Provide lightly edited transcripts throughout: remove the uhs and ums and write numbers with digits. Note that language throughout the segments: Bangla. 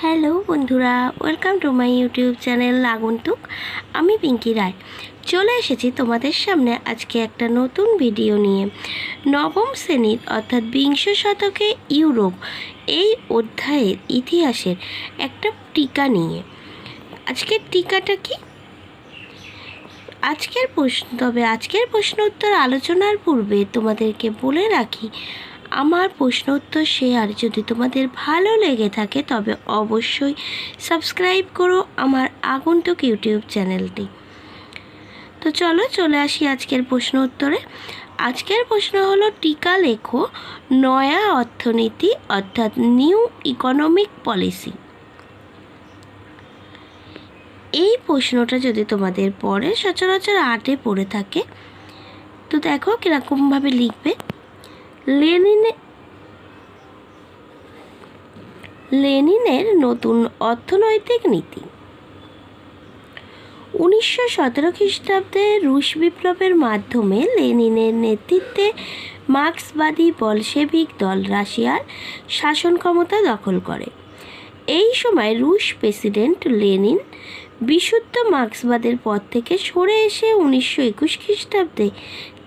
হ্যালো বন্ধুরা, welcome to my YouTube channel আগন্তুক। আমি পিঙ্কি রায় চলে এসেছি তোমাদের সামনে আজকে একটা নতুন ভিডিও নিয়ে। নবম শ্রেণীর অর্থাৎ বিংশ শতকে ইউরোপ এই অধ্যায়ের ইতিহাসের একটা টিকা নিয়ে। আজকের টিকাটা কি? আজকের প্রশ্ন উত্তর আলোচনার পূর্বে তোমাদেরকে বলে রাখি, আমার প্রশ্ন উত্তর শেয়ার যদি তোমাদের ভালো লেগে থাকে তবে অবশ্যই সাবস্ক্রাইব করো আমার আগন্তুক ইউটিউব চ্যানেলটি। তো চলে আসি আজকের প্রশ্ন উত্তরে। আজকের প্রশ্ন হলো, টিকা লেখো নয়া অর্থনীতি অর্থাৎ নিউ ইকোনমিক পলিসি। এই প্রশ্নটা যদি তোমাদের পড়ে সচরাচর 8-এ পড়ে থাকে, তো দেখো কীরকমভাবে লিখবে। লেনিনের নতুন অর্থনৈতিক নীতি। 1917 খ্রিস্টাব্দে রুশ বিপ্লবের মাধ্যমে লেনিনের নেতৃত্বে মার্ক্সবাদী বলশেভিক দল রাশিয়ার শাসন ক্ষমতা দখল করে। এই সময় রুশ প্রেসিডেন্ট লেনিন বিশুদ্ধ মার্ক্সবাদের পথ থেকে সরে এসে 1921 খ্রিস্টাব্দে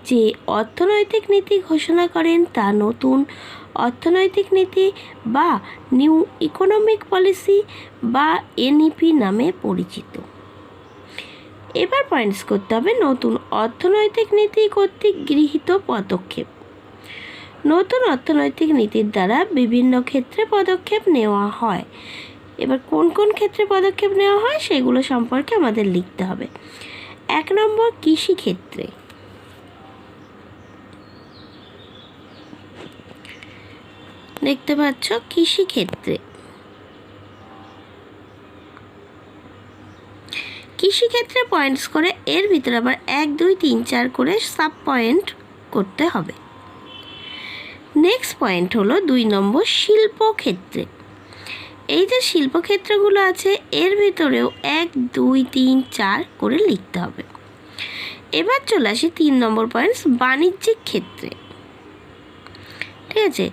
যে অর্থনৈতিক নীতি ঘোষণা করেন তা নতুন অর্থনৈতিক নীতি বা নিউ ইকোনমিক পলিসি বা এনইপি নামে পরিচিত। এবার পয়েন্টস করতে হবে নতুন অর্থনৈতিক নীতি কর্তৃক গৃহীত পদক্ষেপ। নতুন অর্থনৈতিক নীতির দ্বারা বিভিন্ন ক্ষেত্রে পদক্ষেপ নেওয়া হয়। এবার কোন কোন ক্ষেত্রে পদক্ষেপ নেওয়া হয় সেগুলো সম্পর্কে আমাদের লিখতে হবে। 1 নম্বর, কৃষিক্ষেত্রে। দেখতে পাচ্ছ কৃষিক্ষেত্রে পয়েন্টস করে এর ভিতরে আবার 1, 2, 3, 4 করে সাব পয়েন্ট করতে হবে। নেক্সট পয়েন্ট হলো 2 নম্বর, শিল্পক্ষেত্রে। এই যে শিল্পক্ষেত্রগুলো আছে এর ভিতরেও 1, 2, 3, 4 করে লিখতে হবে। এবার চলে আসি 3 নম্বর পয়েন্টস, বাণিজ্যিক ক্ষেত্রে। ঠিক আছে,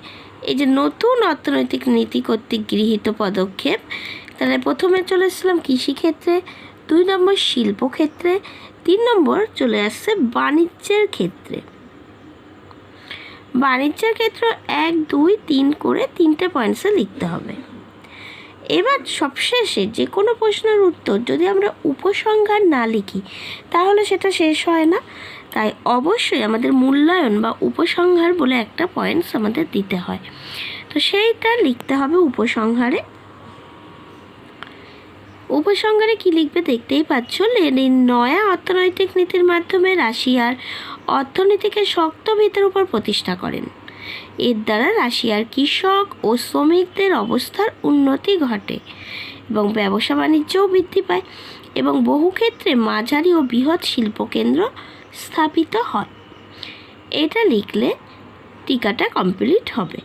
এই যে নতুন অর্থনৈতিক নীতি কর্তৃক গৃহীত পদক্ষেপ, তাহলে প্রথমে চলে এসেছিলাম কৃষিক্ষেত্রে, 2 নম্বর শিল্পক্ষেত্রে, 3 নম্বর চলে আসছে বাণিজ্যের ক্ষেত্রে। বাণিজ্যের ক্ষেত্রে 1, 2, 3 করে 3টে পয়েন্টসে লিখতে হবে। এবার সবশেষে যে কোনো প্রশ্নের উত্তর যদি আমরা উপসংহার না লিখি তাহলে সেটা শেষ হয় না। তাই অবশ্যই আমাদের মূল্যায়ন বা উপসংহার বলে একটা পয়েন্টস আমাদের দিতে হয়, তো সেইটা লিখতে হবে উপসংহারে। উপসংহারে কি লিখবে দেখতেই পাচ্ছ। লেনিন নয়া অর্থনৈতিক নীতির মাধ্যমে রাশিয়ার অর্থনীতিকে শক্ত ভিতের উপর প্রতিষ্ঠা করেন। এর দ্বারা রাশিয়ার কৃষক ও শ্রমিকদের অবস্থার উন্নতি ঘটে এবং ব্যবসা বাণিজ্যও বৃদ্ধি পায় এবং বহু ক্ষেত্রে মাঝারি ও বৃহৎ শিল্পকেন্দ্র স্থাপিত হয়। এটা লিখলে টিকাটা কমপ্লিট হবে।